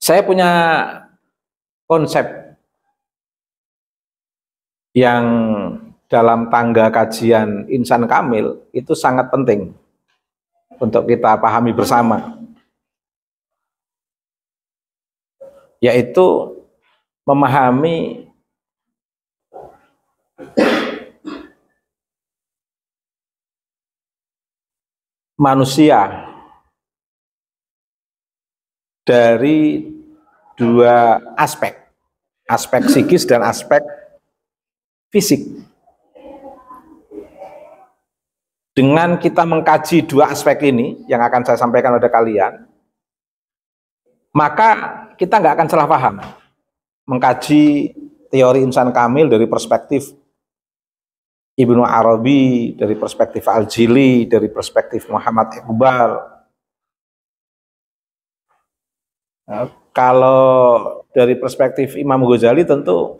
Saya punya konsep yang dalam tangga kajian insan kamil itu sangat penting untuk kita pahami bersama, yaitu memahami manusia dari dua aspek, aspek psikis dan aspek fisik. Dengan kita mengkaji dua aspek ini yang akan saya sampaikan pada kalian, maka kita nggak akan salah paham mengkaji teori insan kamil dari perspektif Ibnu Arabi, dari perspektif Al-Jili, dari perspektif Muhammad Iqbal. Nah, kalau dari perspektif Imam Ghazali tentu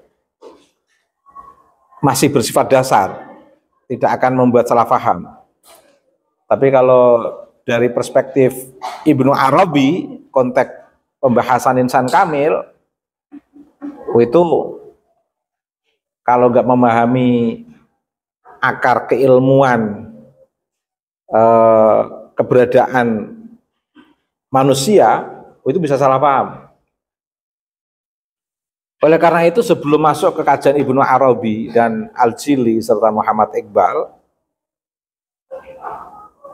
masih bersifat dasar, tidak akan membuat salah paham. Tapi kalau dari perspektif Ibnu Arabi, konteks pembahasan insan kamil, itu kalau nggak memahami akar keilmuan keberadaan manusia, itu bisa salah paham. Oleh karena itu, sebelum masuk ke kajian Ibnu Arabi dan Al-Jili serta Muhammad Iqbal,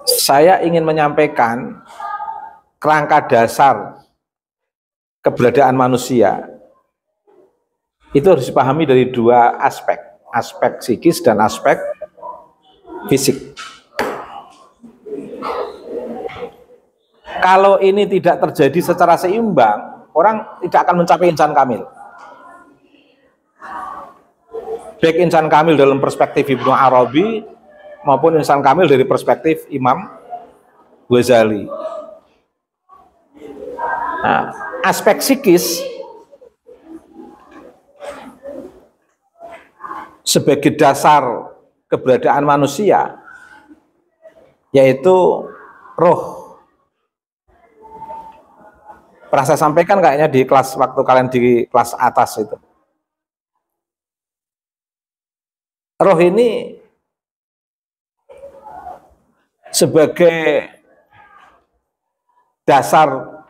saya ingin menyampaikan kerangka dasar keberadaan manusia itu harus dipahami dari dua aspek, aspek psikis dan aspek fisik. Kalau ini tidak terjadi secara seimbang, orang tidak akan mencapai insan kamil. Baik insan kamil dalam perspektif Ibnu Arabi maupun insan kamil dari perspektif Imam Ghazali. Nah, aspek psikis sebagai dasar keberadaan manusia, yaitu roh. Pernah saya sampaikan kayaknya di kelas waktu kalian di kelas atas itu. Roh ini sebagai dasar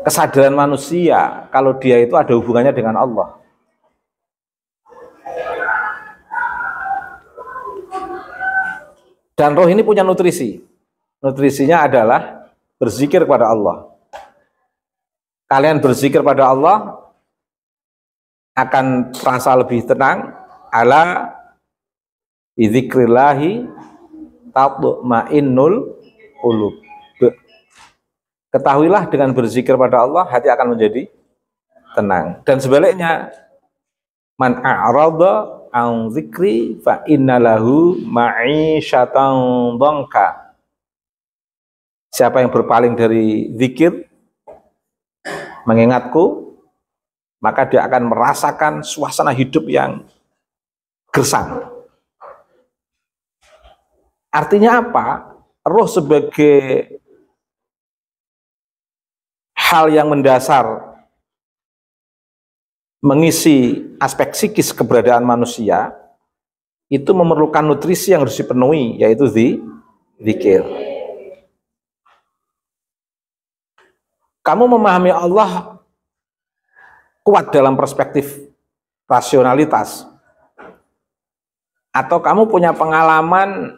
kesadaran manusia kalau dia itu ada hubungannya dengan Allah. Dan roh ini punya nutrisi. Nutrisinya adalah berzikir kepada Allah. Kalian berzikir pada Allah akan terasa lebih tenang. Ala bidzikrillahi tatma'innul qulub. Ketahuilah dengan berzikir pada Allah hati akan menjadi tenang. Dan sebaliknya, man a'rada an dzikri fa innalahu ma'isyatan dhanka. Siapa yang berpaling dari zikir, mengingatku, maka dia akan merasakan suasana hidup yang gersang. Artinya apa? Roh sebagai hal yang mendasar mengisi aspek psikis keberadaan manusia itu memerlukan nutrisi yang harus dipenuhi, yaitu zikir. Kamu memahami Allah kuat dalam perspektif rasionalitas, atau kamu punya pengalaman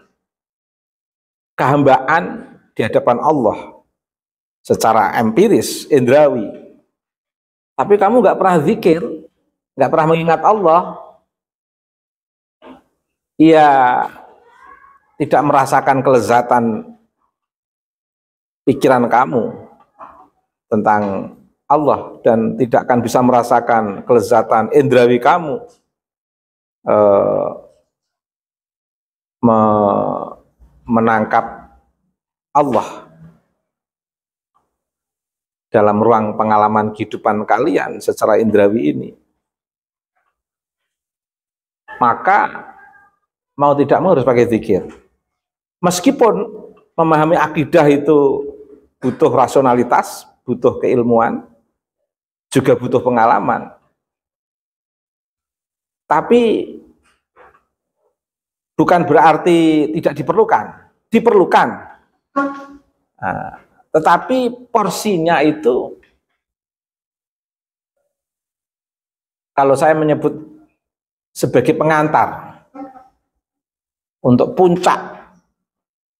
kehambaan di hadapan Allah secara empiris, indrawi, tapi kamu nggak pernah zikir, nggak pernah mengingat Allah, ia tidak merasakan kelezatan pikiran kamu tentang Allah dan tidak akan bisa merasakan kelezatan indrawi kamu menangkap Allah dalam ruang pengalaman kehidupan kalian secara indrawi ini. Maka mau tidak mau harus pakai zikir. Meskipun memahami akidah itu butuh rasionalitas, butuh keilmuan, juga butuh pengalaman. Tapi bukan berarti tidak diperlukan, diperlukan. Nah, tetapi porsinya itu, kalau saya menyebut sebagai pengantar untuk puncak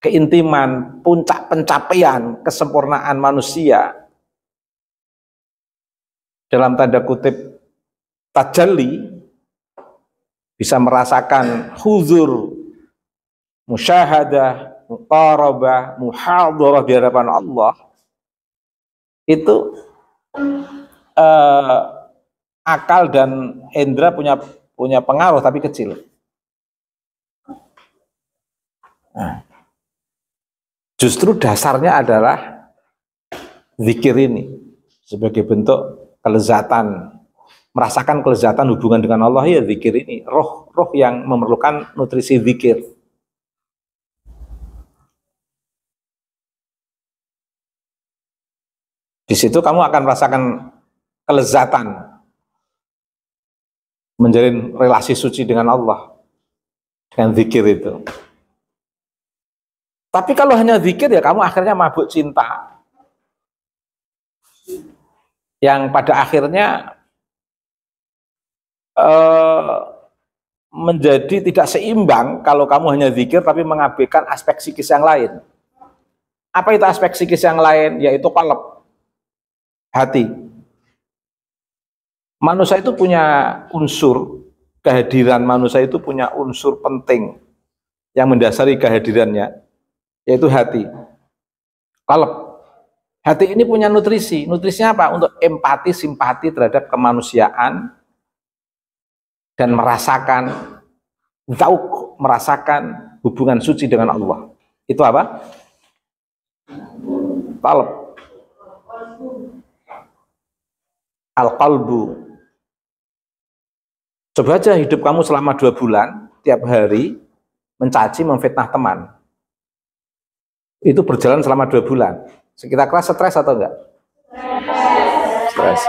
keintiman, puncak pencapaian kesempurnaan manusia dalam tanda kutip tajalli, bisa merasakan huzur, musyahadah, muqarabah, muhadharah di hadapan Allah, itu akal dan indera punya pengaruh tapi kecil. Nah, justru dasarnya adalah zikir ini sebagai bentuk kelezatan, merasakan kelezatan hubungan dengan Allah, ya zikir ini, roh yang memerlukan nutrisi zikir. Di situ kamu akan merasakan kelezatan menjalin relasi suci dengan Allah dengan zikir itu. Tapi kalau hanya zikir, ya kamu akhirnya mabuk cinta, yang pada akhirnya menjadi tidak seimbang kalau kamu hanya zikir tapi mengabaikan aspek psikis yang lain. Apa itu aspek psikis yang lain? Yaitu qalb, hati. Manusia itu punya unsur, kehadiran manusia itu punya unsur penting yang mendasari kehadirannya, yaitu hati, qalb. Hati ini punya nutrisi. Nutrisinya apa? Untuk empati, simpati terhadap kemanusiaan dan merasakan zauq, merasakan hubungan suci dengan Allah. Itu apa? Qalb. Al-qalbu. Coba aja hidup kamu selama 2 bulan, tiap hari mencaci, memfitnah teman. Itu berjalan selama 2 bulan. Kita keras stres atau enggak? Stres.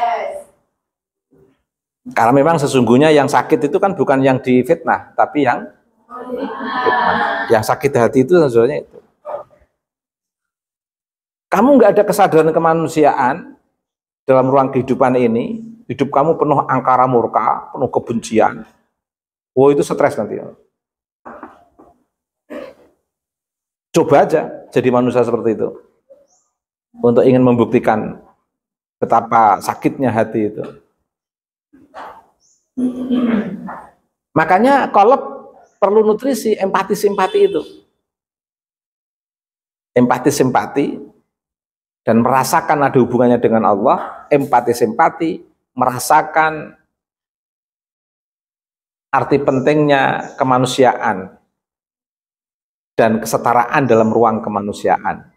Karena memang sesungguhnya yang sakit itu kan bukan yang difitnah, tapi yang fitnah. Yang sakit hati itu sebenarnya itu. Kamu enggak ada kesadaran kemanusiaan dalam ruang kehidupan ini, hidup kamu penuh angkara murka, penuh kebencian. Oh, itu stres nanti. Coba aja jadi manusia seperti itu, untuk ingin membuktikan betapa sakitnya hati itu. Makanya qalb perlu nutrisi, empati simpati itu. Empati simpati dan merasakan ada hubungannya dengan Allah, empati simpati, merasakan arti pentingnya kemanusiaan dan kesetaraan dalam ruang kemanusiaan.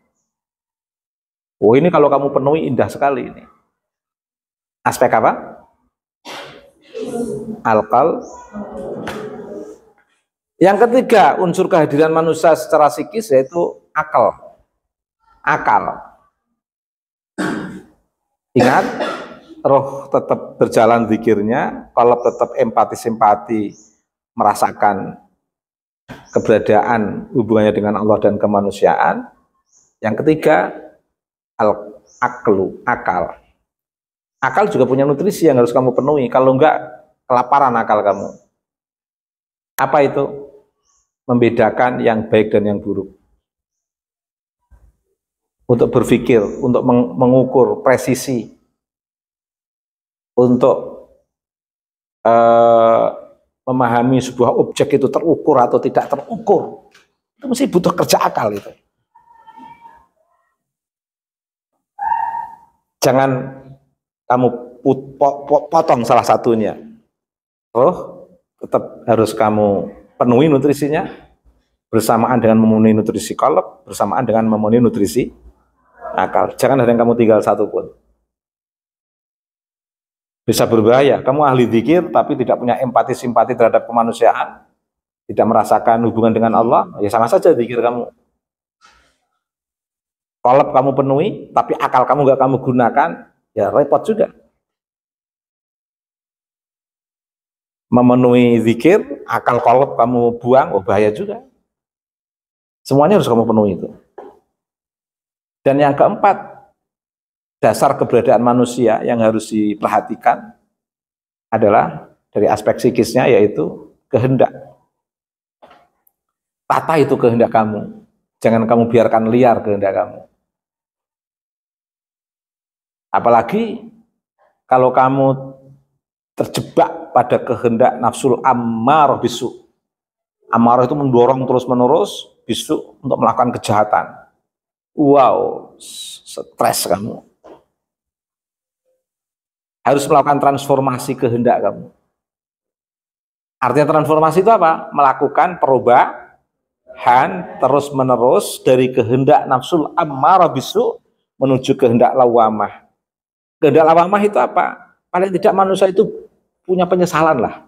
Oh, ini kalau kamu penuhi indah sekali ini. Aspek apa? Al-qalb. Yang ketiga, unsur kehadiran manusia secara psikis yaitu akal. Akal. Ingat, roh tetap berjalan zikirnya, qalb tetap empati simpati, merasakan keberadaan hubungannya dengan Allah dan kemanusiaan. Yang ketiga, al-aqlu, akal. Akal juga punya nutrisi yang harus kamu penuhi, kalau enggak kelaparan akal kamu. Apa itu? Membedakan yang baik dan yang buruk. Untuk berpikir, untuk mengukur presisi, untuk memahami sebuah objek itu terukur atau tidak terukur, itu mesti butuh kerja akal itu. Jangan kamu potong salah satunya. Oh, tetap harus kamu penuhi nutrisinya bersamaan dengan memenuhi nutrisi qalb, bersamaan dengan memenuhi nutrisi akal. Jangan ada yang kamu tinggal satu pun. Bisa berbahaya. Kamu ahli zikir tapi tidak punya empati simpati terhadap kemanusiaan, tidak merasakan hubungan dengan Allah, ya sama saja zikir kamu. kolab kamu penuhi, tapi akal kamu nggak kamu gunakan, ya repot juga. Memenuhi zikir, akal kolab kamu buang, oh bahaya juga. Semuanya harus kamu penuhi itu. Dan yang keempat, dasar keberadaan manusia yang harus diperhatikan adalah dari aspek psikisnya, yaitu kehendak. Tata itu kehendak kamu. Jangan kamu biarkan liar kehendak kamu. Apalagi kalau kamu terjebak pada kehendak nafsul ammarah bisu. Ammarah itu mendorong terus-menerus bisu untuk melakukan kejahatan. Wow, stres kamu. Harus melakukan transformasi kehendak kamu. Artinya transformasi itu apa? Melakukan perubahan terus-menerus dari kehendak nafsul ammarah bisu menuju kehendak lawamah. Kehendak lawamah itu apa? Paling tidak manusia itu punya penyesalan lah.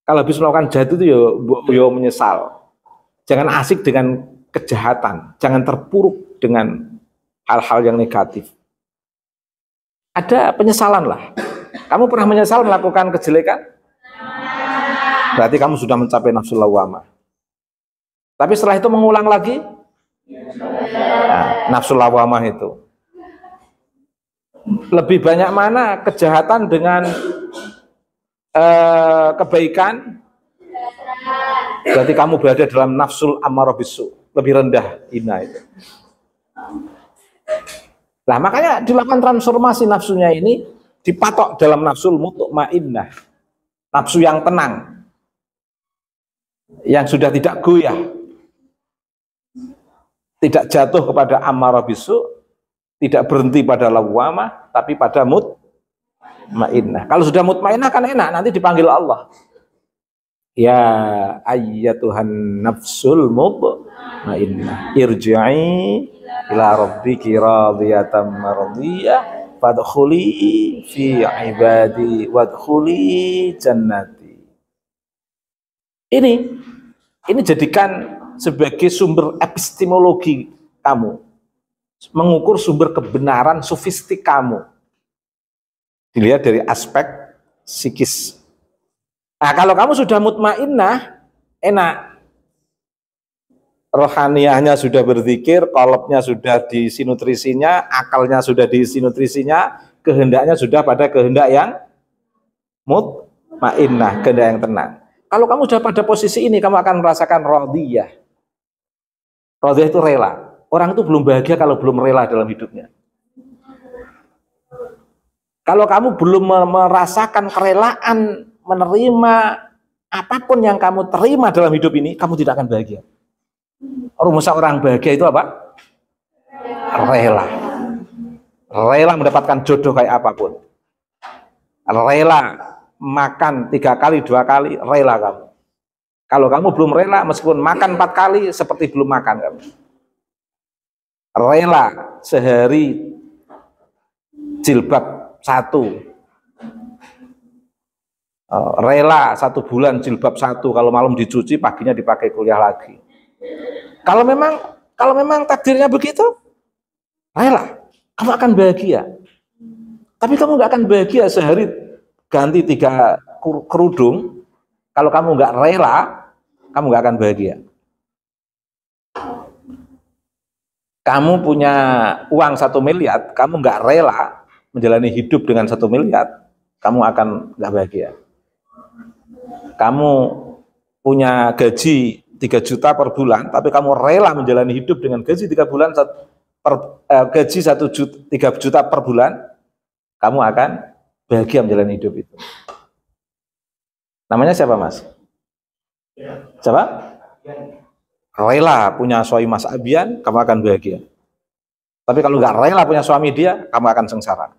Kalau habis melakukan jahat itu ya menyesal. Jangan asik dengan kejahatan, jangan terpuruk dengan hal-hal yang negatif. Ada penyesalan lah. Kamu pernah menyesal melakukan kejelekan? Berarti kamu sudah mencapai nafsu lawamah. Tapi setelah itu mengulang lagi, nah, nafsu lawamah itu. Lebih banyak mana kejahatan dengan kebaikan? Berarti kamu berada dalam nafsul ammarah bisu, lebih rendah, hina itu. Nah, makanya dilakukan transformasi nafsunya ini, dipatok dalam nafsul mutmainnah, nafsu yang tenang, yang sudah tidak goyah, tidak jatuh kepada ammarah bisu, tidak berhenti pada lawamah, tapi pada mutmainnah. Kalau sudah mutmainnah kan enak, nanti dipanggil Allah. Ya ayyatuhan nafsul mutmainnah, irji'i ila rabbiki radiyatan mardiyah fadkhuli fi ibadi wadkhuli jannati. Ini jadikan sebagai sumber epistemologi kamu, mengukur sumber kebenaran sofistik kamu. Dilihat dari aspek psikis. Nah, kalau kamu sudah mutmainnah, enak. Rohaniyahnya sudah berzikir, qalbnya sudah diisi nutrisinya, akalnya sudah diisi nutrisinya, kehendaknya sudah pada kehendak yang mutmainnah, kehendak yang tenang. Kalau kamu sudah pada posisi ini, kamu akan merasakan radiyah. Radiyah itu rela. Orang itu belum bahagia kalau belum rela dalam hidupnya. Kalau kamu belum merasakan kerelaan menerima apapun yang kamu terima dalam hidup ini, kamu tidak akan bahagia. Rumus orang bahagia itu apa? Rela. Rela mendapatkan jodoh kayak apapun. Rela makan 3 kali, 2 kali, rela kamu. Kalau kamu belum rela, meskipun makan 4 kali, seperti belum makan kamu. Rela sehari jilbab 1. Rela 1 bulan jilbab 1, kalau malam dicuci, paginya dipakai kuliah lagi. Kalau memang takdirnya begitu, rela, kamu akan bahagia. Tapi kamu nggak akan bahagia sehari ganti 3 kerudung. Kalau kamu nggak rela, kamu nggak akan bahagia. Kamu punya uang 1 miliar, kamu nggak rela menjalani hidup dengan 1 miliar, kamu akan nggak bahagia. Kamu punya gaji 3 juta per bulan, tapi kamu rela menjalani hidup dengan gaji 3 bulan gaji 3 juta per bulan, kamu akan bahagia menjalani hidup itu. Namanya siapa, Mas? Siapa? Rela punya suami Mas Abian, kamu akan bahagia. Tapi kalau nggak rela punya suami dia, kamu akan sengsara.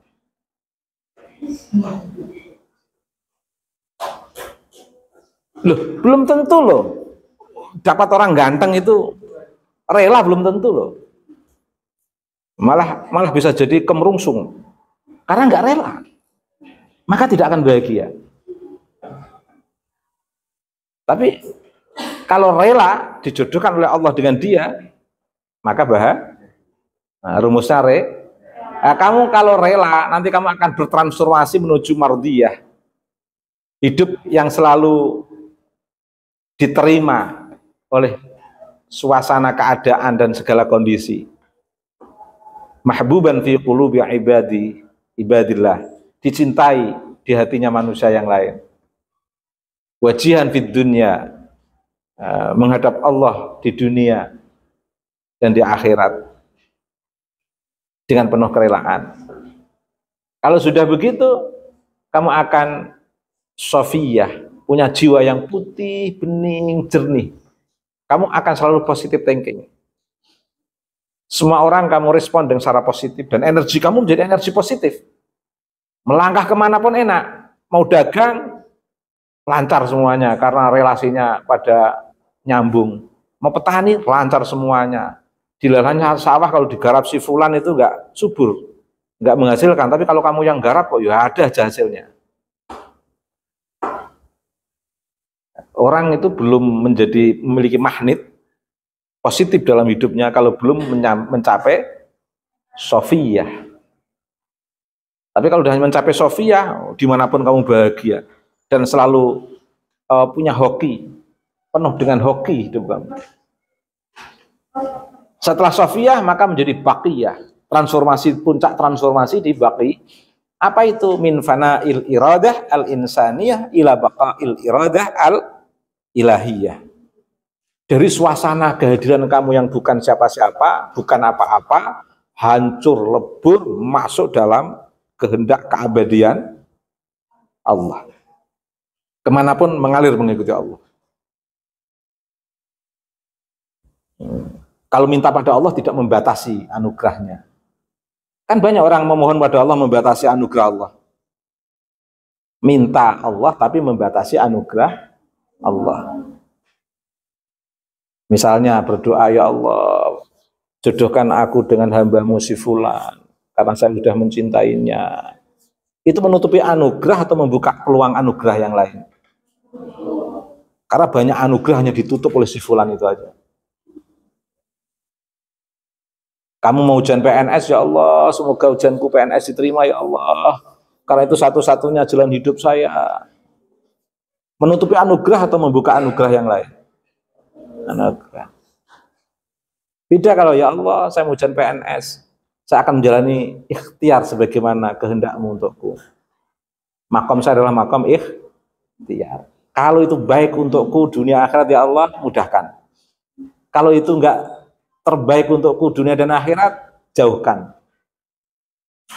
Loh, belum tentu loh. Dapat orang ganteng itu rela, belum tentu loh. Malah bisa jadi kemerungsung. Karena nggak rela. Maka tidak akan bahagia. Tapi kalau rela dijodohkan oleh Allah dengan dia, maka Nah, rumusnya kamu kalau rela, nanti kamu akan bertransformasi menuju mardiyah. Hidup yang selalu diterima oleh suasana keadaan dan segala kondisi. Mahbuban fi qulubi ibadillah, dicintai di hatinya manusia yang lain. Wajihan fid dunya, menghadap Allah di dunia dan di akhirat dengan penuh kerelaan. Kalau sudah begitu, kamu akan sofiyah, punya jiwa yang putih, bening, jernih. Kamu akan selalu positive thinking. Semua orang kamu respon dengan secara positif, dan energi kamu menjadi energi positif. Melangkah kemanapun enak, mau dagang lancar semuanya karena relasinya pada nyambung. Mau petani lancar semuanya. Di lahannya sawah kalau digarap si fulan itu enggak subur, enggak menghasilkan. Tapi kalau kamu yang garap kok ya ada aja hasilnya. Orang itu belum memiliki magnet positif dalam hidupnya kalau belum mencapai sofiyah. Tapi kalau sudah mencapai sofiyah, dimanapun kamu bahagia dan selalu punya hoki, penuh dengan hoki hidup kamu. Setelah sofiyah maka menjadi baqiyah, transformasi, puncak transformasi di baqi. Apa itu? Min fana'il iradah al-insaniyah ila baqa'il iradah al-ilahiyah. Dari suasana kehadiran kamu yang bukan siapa-siapa, bukan apa-apa, hancur lebur masuk dalam kehendak keabadian Allah. Kemanapun mengalir mengikuti Allah. Kalau minta pada Allah tidak membatasi anugerahnya. Kan banyak orang memohon pada Allah membatasi anugerah Allah. Minta Allah tapi membatasi anugerah Allah. Misalnya berdoa, ya Allah, jodohkan aku dengan hamba-Mu si fulan, karena saya sudah mencintainya. Itu menutupi anugerah atau membuka peluang anugerah yang lain? Karena banyak anugerahnya ditutup oleh si fulan itu aja. Kamu mau ujian PNS, ya Allah, semoga ujianku PNS diterima, ya Allah. Karena itu satu-satunya jalan hidup saya. Menutupi anugerah atau membuka anugerah yang lain? Anugerah. Beda kalau ya Allah, saya mau ujian PNS, saya akan menjalani ikhtiar sebagaimana kehendak-Mu untukku. Makom saya adalah makom ikhtiar. Kalau itu baik untukku dunia akhirat, ya Allah, mudahkan. Kalau itu enggak terbaik untukku dunia dan akhirat, jauhkan.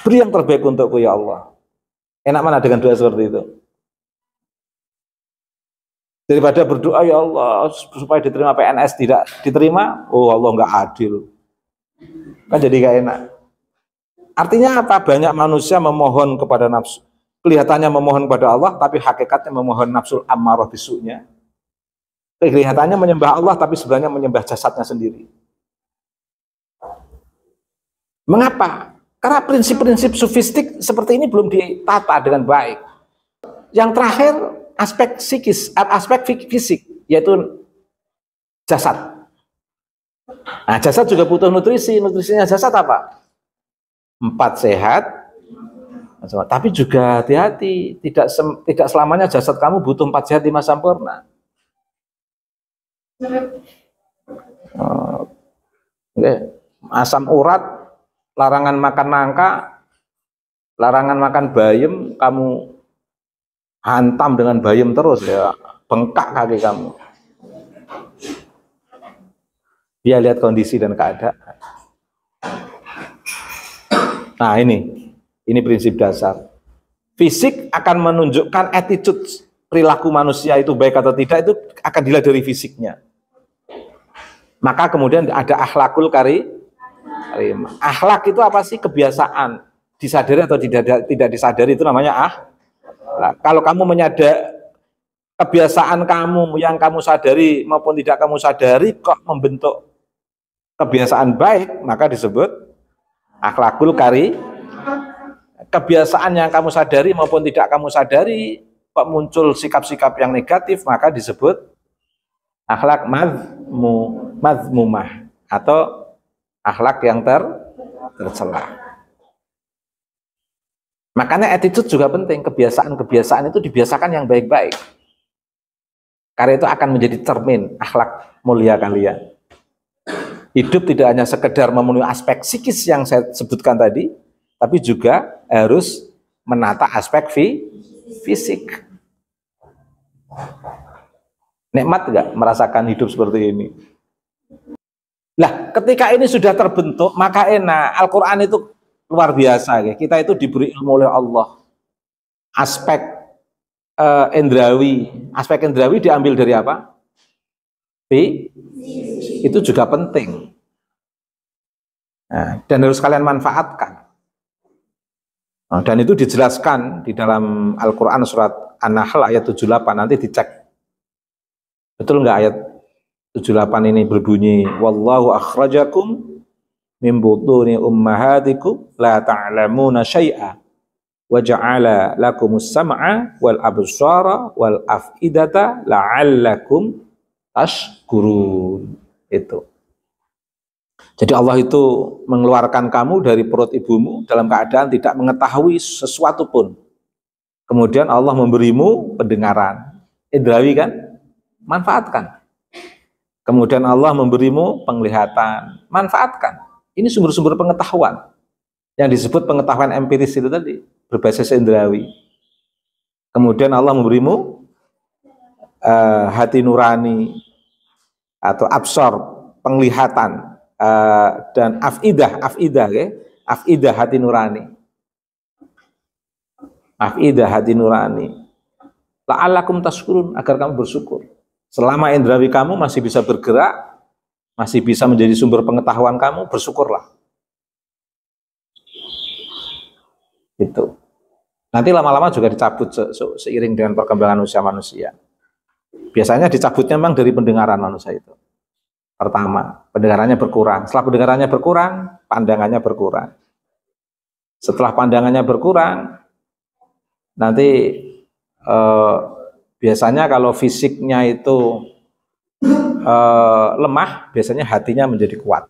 Beri yang terbaik untukku ya Allah. Enak mana dengan doa seperti itu? Daripada berdoa, ya Allah, supaya diterima PNS tidak diterima, oh Allah nggak adil. Kan jadi nggak enak. Artinya apa? Banyak manusia memohon kepada nafsu. Kelihatannya memohon kepada Allah, tapi hakikatnya memohon nafsu ammarah bisu'nya. Kelihatannya menyembah Allah, tapi sebenarnya menyembah jasadnya sendiri. Mengapa? Karena prinsip-prinsip sufistik seperti ini belum ditata dengan baik. Yang terakhir, aspek psikis, aspek fisik, yaitu jasad. Nah, jasad juga butuh nutrisi. Nutrisinya jasad apa? 4 sehat. Tapi juga hati-hati, tidak selamanya jasad kamu butuh 4 sehat 5 sempurna. Asam urat, larangan makan nangka, larangan makan bayam, kamu hantam dengan bayam terus, ya bengkak kaki kamu. Dia lihat kondisi dan keadaan. Nah, ini prinsip dasar. Fisik akan menunjukkan attitude, perilaku manusia itu baik atau tidak, itu akan dilihat dari fisiknya. Maka kemudian ada akhlakul karim. Akhlak itu apa sih? Kebiasaan, disadari atau tidak disadari, itu namanya Nah, kalau kamu menyadari kebiasaan kamu yang kamu sadari maupun tidak kamu sadari kok membentuk kebiasaan baik, maka disebut akhlakul karim. Kebiasaan yang kamu sadari maupun tidak kamu sadari kok muncul sikap-sikap yang negatif, maka disebut akhlak madmumah atau akhlak yang tercela. Makanya attitude juga penting, kebiasaan-kebiasaan itu dibiasakan yang baik-baik. Karena itu akan menjadi cermin akhlak mulia kalian. Hidup tidak hanya sekedar memenuhi aspek psikis yang saya sebutkan tadi, tapi juga harus menata aspek fisik. Nikmat nggak merasakan hidup seperti ini? Lah, ketika ini sudah terbentuk, maka enak. Al-Quran itu luar biasa. Ya. Kita itu diberi ilmu oleh Allah. Aspek aspek endrawi diambil dari apa? Itu juga penting. Nah, dan harus kalian manfaatkan. Nah, dan itu dijelaskan di dalam Al-Quran surat An-Nahl ayat 78. Nanti dicek. Betul nggak ayat 78 ini berbunyi, wallahu akhrajakum min butuni ummahatikum la ta'lamuna syai'a wa ja'ala lakumus sam'a wal absara wal af'idata la'allakum tashkurun. Itu. Jadi Allah itu mengeluarkan kamu dari perut ibumu dalam keadaan tidak mengetahui sesuatu pun. Kemudian Allah memberimu pendengaran. Indrawi kan? Manfaatkan. Kemudian Allah memberimu penglihatan. Manfaatkan. Ini sumber-sumber pengetahuan. Yang disebut pengetahuan empiris itu tadi. Berbasis indrawi. Kemudian Allah memberimu hati nurani atau absor, penglihatan. Dan afidah hati nurani, la'allakum tashkurun, agar kamu bersyukur. Selama indrawi kamu masih bisa bergerak, masih bisa menjadi sumber pengetahuan kamu, bersyukurlah. Itu. Nanti lama-lama juga dicabut seiring dengan perkembangan usia manusia. Biasanya dicabutnya memang dari pendengaran manusia itu. Pertama, pendengarannya berkurang. Setelah pendengarannya berkurang, pandangannya berkurang. Setelah pandangannya berkurang, nanti biasanya kalau fisiknya itu lemah, biasanya hatinya menjadi kuat.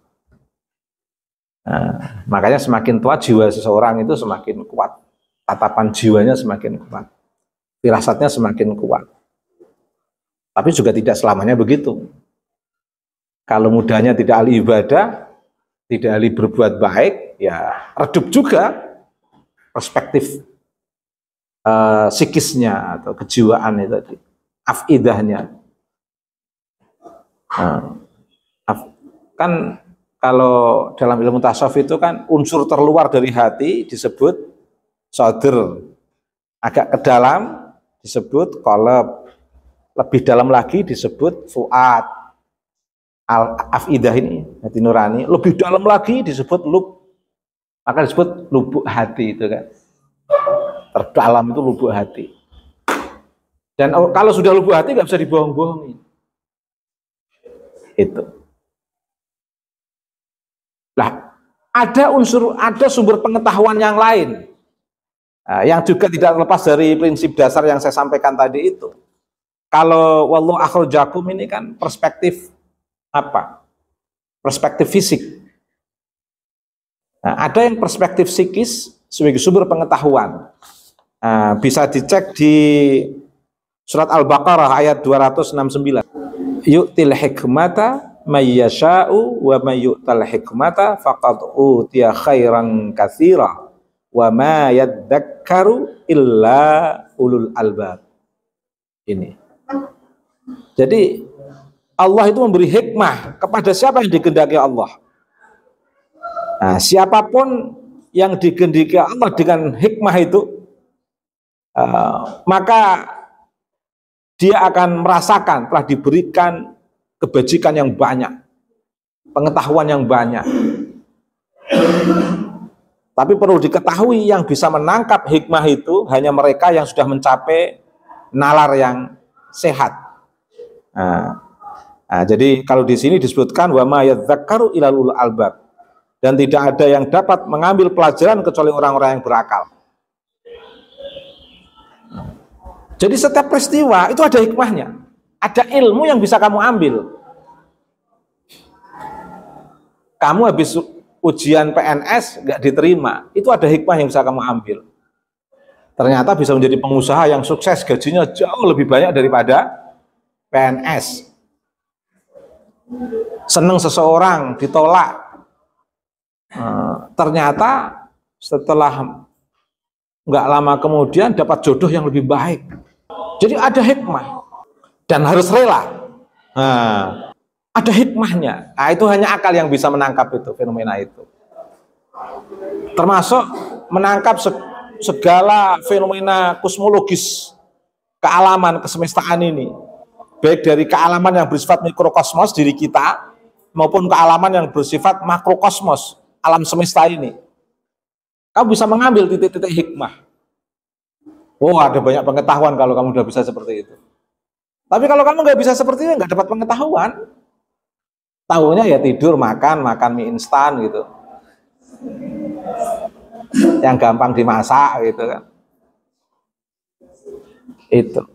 Nah, makanya semakin tua jiwa seseorang itu semakin kuat. Tatapan jiwanya semakin kuat. Firasatnya semakin kuat. Tapi juga tidak selamanya begitu. Kalau mudanya tidak ahli ibadah, tidak ahli berbuat baik, ya redup juga perspektif psikisnya atau kejiwaan itu tadi, afidahnya. Nah, kan kalau dalam ilmu tasawuf itu kan unsur terluar dari hati disebut sodr, agak ke dalam disebut qalb, lebih dalam lagi disebut fuad. Al-afidah ini, hati nurani, lebih dalam lagi disebut lub, maka disebut lubuk hati itu kan, terdalam itu lubuk hati. Dan kalau sudah lubuk hati nggak bisa dibohong-bohongi. Itu. Lah, ada sumber pengetahuan yang lain, yang juga tidak terlepas dari prinsip dasar yang saya sampaikan tadi itu. Kalau wallahu akhrajakum ini kan perspektif apa? Perspektif fisik. Nah, ada yang perspektif psikis sebagai sumber pengetahuan. Nah, bisa dicek di surat Al-Baqarah ayat 269. Yu'til hikmata may yasha'u wa may yu'tal hikmata faqad utiya khairan katsira wa ma yadzakkaru illa ulul albab. Ini. Jadi Allah itu memberi hikmah kepada siapa yang dikehendaki Allah. Nah, siapapun yang dikehendaki Allah dengan hikmah itu, maka dia akan merasakan telah diberikan kebajikan yang banyak, pengetahuan yang banyak. Tapi perlu diketahui yang bisa menangkap hikmah itu hanya mereka yang sudah mencapai nalar yang sehat. Nah, jadi kalau di sini disebutkan wa ma yadzakkaru illa ulul albab, dan tidak ada yang dapat mengambil pelajaran kecuali orang-orang yang berakal. Jadi setiap peristiwa itu ada hikmahnya, ada ilmu yang bisa kamu ambil. Kamu habis ujian PNS nggak diterima, itu ada hikmah yang bisa kamu ambil. Ternyata bisa menjadi pengusaha yang sukses, gajinya jauh lebih banyak daripada PNS. Seneng seseorang ditolak, ternyata setelah nggak lama kemudian dapat jodoh yang lebih baik. Jadi ada hikmah dan harus rela. Nah, ada hikmahnya. Nah, itu hanya akal yang bisa menangkap itu fenomena itu. Termasuk menangkap segala fenomena kosmologis kealaman kesemestaan ini, baik dari kealaman yang bersifat mikrokosmos diri kita maupun kealaman yang bersifat makrokosmos alam semesta ini. Kamu bisa mengambil titik-titik hikmah. Oh, ada banyak pengetahuan kalau kamu sudah bisa seperti itu. Tapi kalau kamu nggak bisa seperti itu, nggak dapat pengetahuan. Tahunya ya tidur, makan mie instan gitu, yang gampang dimasak gitu kan. Itu.